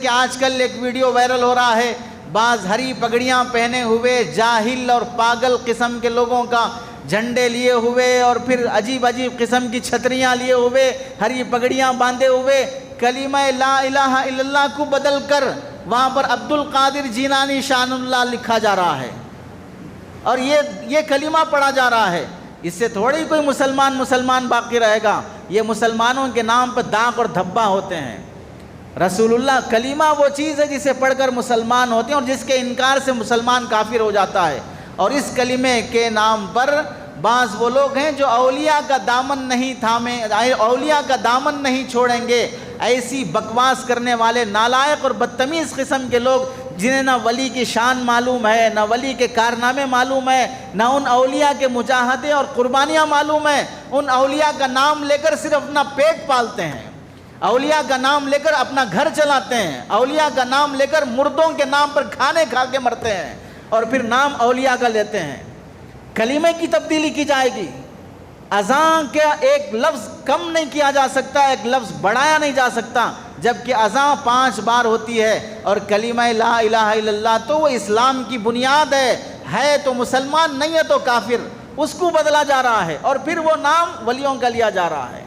کہ آج کل ایک ویڈیو وائرل ہو رہا ہے، بعض ہری پگڑیاں پہنے ہوئے جاہل اور پاگل قسم کے لوگوں کا جھنڈے لیے ہوئے اور پھر عجیب عجیب قسم کی چھتریاں لیے ہوئے، ہری پگڑیاں باندھے ہوئے، کلمہ لا الہ الا اللہ کو بدل کر وہاں پر عبد القادر جیلانی شان اللہ لکھا جا رہا ہے، اور یہ کلمہ پڑھا جا رہا ہے۔ اس سے تھوڑی کوئی مسلمان باقی رہے گا، یہ مسلمانوں کے نام پر داغ اور دھبا ہوتے ہیں۔ رسول اللہ کلمہ وہ چیز ہے جسے پڑھ کر مسلمان ہوتے ہیں، اور جس کے انکار سے مسلمان کافر ہو جاتا ہے۔ اور اس کلمے کے نام پر بعض وہ لوگ ہیں جو اولیاء کا دامن نہیں تھامیں، اولیاء کا دامن نہیں چھوڑیں گے، ایسی بکواس کرنے والے نالائق اور بدتمیز قسم کے لوگ جنہیں نہ ولی کی شان معلوم ہے، نہ ولی کے کارنامے معلوم ہے، نہ ان اولیاء کے مجاہدے اور قربانیاں معلوم ہیں، ان اولیاء کا نام لے کر صرف اپنا پیٹ پالتے ہیں، اولیاء کا نام لے کر اپنا گھر چلاتے ہیں، اولیاء کا نام لے کر مردوں کے نام پر کھانے کھا کے مرتے ہیں، اور پھر نام اولیاء کا لیتے ہیں۔ کلمے کی تبدیلی کی جائے گی، اذان کا ایک لفظ کم نہیں کیا جا سکتا، ایک لفظ بڑھایا نہیں جا سکتا، جبکہ اذان 5 بار ہوتی ہے، اور کلمہ لا الہ الا اللہ تو وہ اسلام کی بنیاد ہے تو مسلمان، نہیں ہے تو کافر، اس کو بدلا جا رہا ہے، اور پھر وہ نام ولیوں کا لیا جا رہا ہے۔